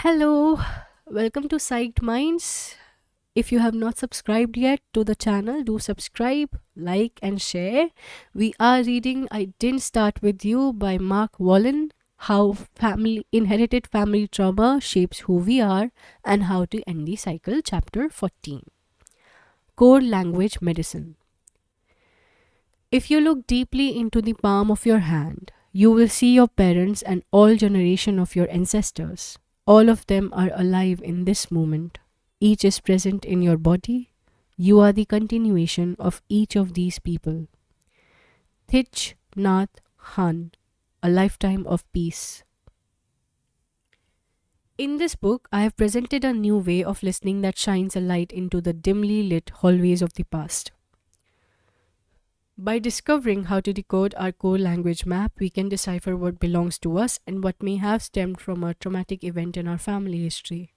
Hello, welcome to Psyched Minds. If you have not subscribed yet to the channel, do subscribe, like, and share. We are reading I Didn't Start With You by Mark Wallen. How family inherited family trauma shapes who we are and how to end the cycle, chapter 14. Core language medicine. If you look deeply into the palm of your hand, you will see your parents and all generation of your ancestors. All of them are alive in this moment. Each is present in your body. You are the continuation of each of these people. Thich Nhat Hanh, A Lifetime of Peace. In this book, I have presented a new way of listening that shines a light into the dimly lit hallways of the past. By discovering how to decode our core language map, we can decipher what belongs to us and what may have stemmed from a traumatic event in our family history.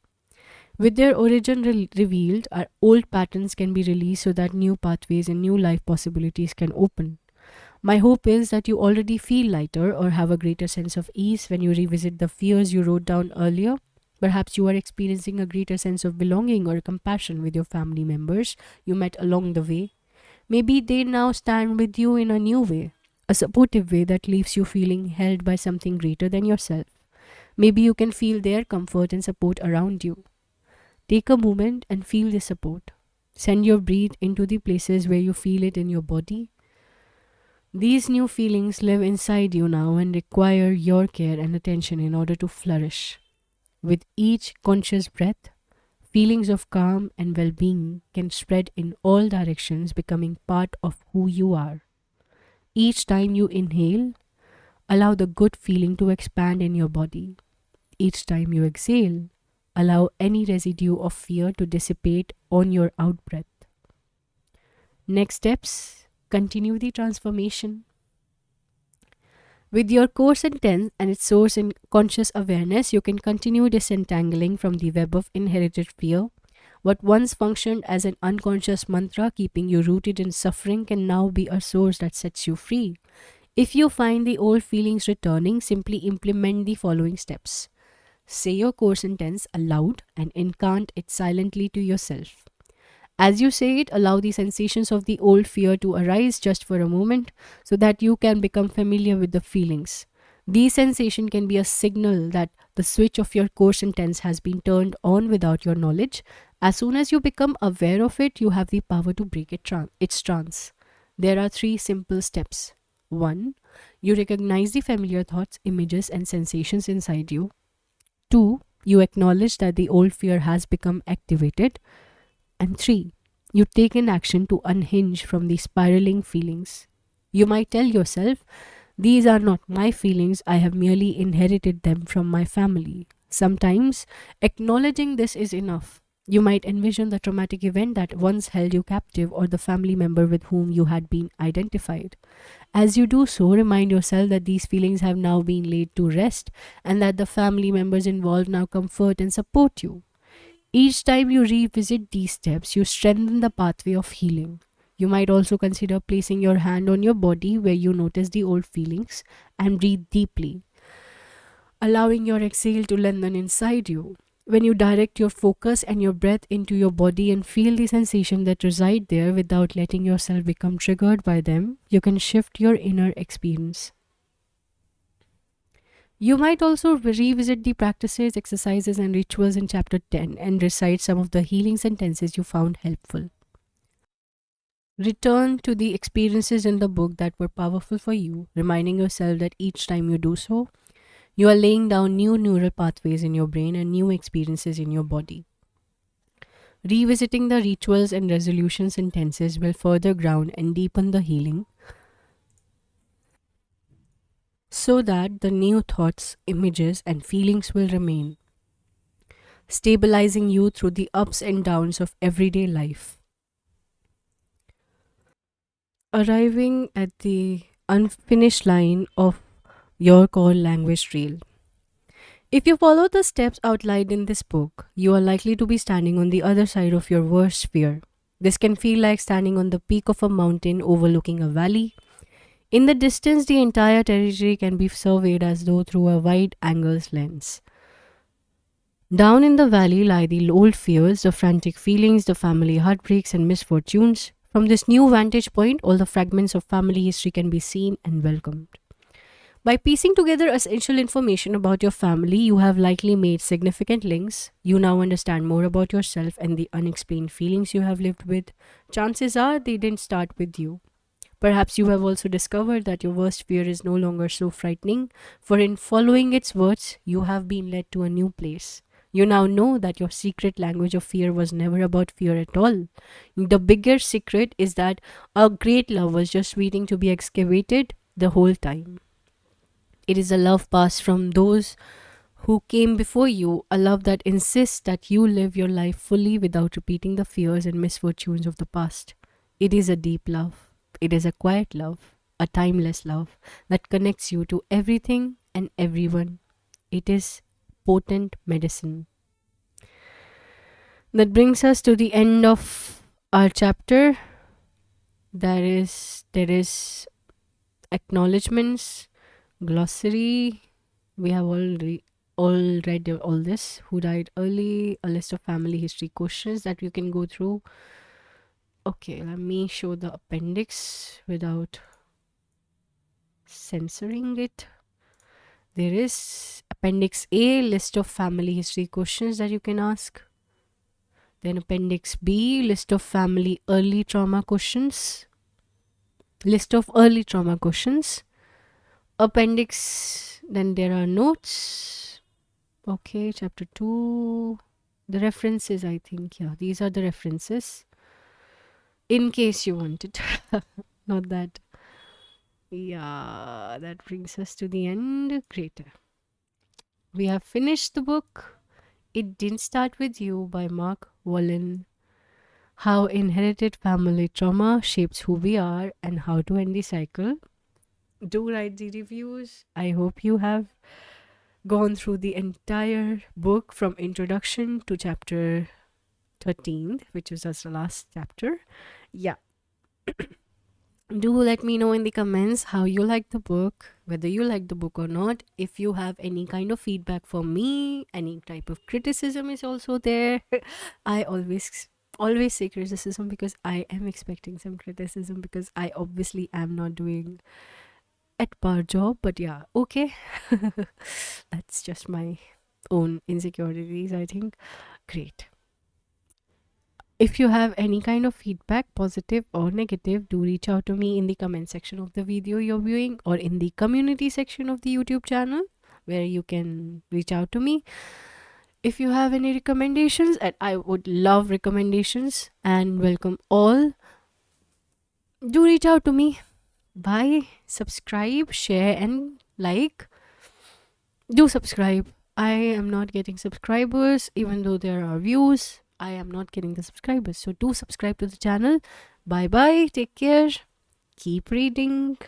With their origin revealed, our old patterns can be released so that new pathways and new life possibilities can open. My hope is that you already feel lighter or have a greater sense of ease when you revisit the fears you wrote down earlier. Perhaps you are experiencing a greater sense of belonging or compassion with your family members you met along the way. Maybe they now stand with you in a new way, a supportive way that leaves you feeling held by something greater than yourself. Maybe you can feel their comfort and support around you. Take a moment and feel the support. Send your breath into the places where you feel it in your body. These new feelings live inside you now and require your care and attention in order to flourish. With each conscious breath, feelings of calm and well being can spread in all directions, becoming part of who you are. Each time you inhale, allow the good feeling to expand in your body. Each time you exhale, allow any residue of fear to dissipate on your out breath. Next steps, continue the transformation. With your core sentence and its source in conscious awareness, you can continue disentangling from the web of inherited fear. What once functioned as an unconscious mantra keeping you rooted in suffering can now be a source that sets you free. If you find the old feelings returning, simply implement the following steps. Say your core sentence aloud and incant it silently to yourself. As you say it, allow the sensations of the old fear to arise just for a moment so that you can become familiar with the feelings. These sensations can be a signal that the switch of your core sentence has been turned on without your knowledge. As soon as you become aware of it, you have the power to break its trance. There are three simple steps. 1. You recognize the familiar thoughts, images, and sensations inside you. 2. You acknowledge that the old fear has become activated. And 3. You take an action to unhinge from the spiraling feelings. You might tell yourself, these are not my feelings, I have merely inherited them from my family. Sometimes, acknowledging this is enough. You might envision the traumatic event that once held you captive or the family member with whom you had been identified. As you do so, remind yourself that these feelings have now been laid to rest and that the family members involved now comfort and support you. Each time you revisit these steps, you strengthen the pathway of healing. You might also consider placing your hand on your body where you notice the old feelings and breathe deeply, allowing your exhale to lengthen inside you. When you direct your focus and your breath into your body and feel the sensation that reside there without letting yourself become triggered by them, you can shift your inner experience. You might also revisit the practices, exercises, and rituals in chapter 10 and recite some of the healing sentences you found helpful. Return to the experiences in the book that were powerful for you, reminding yourself that each time you do so, you are laying down new neural pathways in your brain and new experiences in your body. Revisiting the rituals and resolution sentences will further ground and deepen the healing so that the new thoughts, images, and feelings will remain, stabilizing you through the ups and downs of everyday life. Arriving at the unfinished line of your core language trail. If you follow the steps outlined in this book, you are likely to be standing on the other side of your worst fear. This can feel like standing on the peak of a mountain overlooking a valley. In the distance, the entire territory can be surveyed as though through a wide angles lens. Down in the valley lie the old fears, the frantic feelings, the family heartbreaks and misfortunes. From this new vantage point, all the fragments of family history can be seen and welcomed. By piecing together essential information about your family, you have likely made significant links. You now understand more about yourself and the unexplained feelings you have lived with. Chances are they didn't start with you. Perhaps you have also discovered that your worst fear is no longer so frightening, for in following its words, you have been led to a new place. You now know that your secret language of fear was never about fear at all. The bigger secret is that a great love was just waiting to be excavated the whole time. It is a love passed from those who came before you, a love that insists that you live your life fully without repeating the fears and misfortunes of the past. It is a deep love. It is a quiet love, a timeless love that connects you to everything and everyone. It is potent medicine. That brings us to the end of our chapter. There is acknowledgements, glossary. We have all read all this. Who died early? A list of family history questions that you can go through. Okay, let me show the appendix without censoring it. There is appendix A, list of family history questions that you can ask. Then appendix B, list of family early trauma questions. List of early trauma questions. Appendix, then there are notes. Okay, chapter 2. The references, I think, yeah, these are the references. In case you wanted. Not that. Yeah, that brings us to the end. Great. We have finished the book. It Didn't Start With You by Mark Wallen. How inherited family trauma shapes who we are and how to end the cycle. Do write the reviews. I hope you have gone through the entire book from introduction to chapter 13, which is the last chapter. Yeah. Do let me know in the comments how you like the book, whether you like the book or not. If you have any kind of feedback for me, any type of criticism is also there. I always say criticism because I am expecting some criticism because I obviously am not doing at par job, but yeah, okay. That's just my own insecurities, I think. Great. If you have any kind of feedback, positive or negative, do reach out to me in the comment section of the video you're viewing or in the community section of the YouTube channel where you can reach out to me. If you have any recommendations, and I would love recommendations and welcome all, do reach out to me. Bye. Subscribe, share, and like. Do subscribe. I am not getting subscribers, even though there are views. I am not getting the subscribers. So do subscribe to the channel. Bye bye. Take care. Keep reading.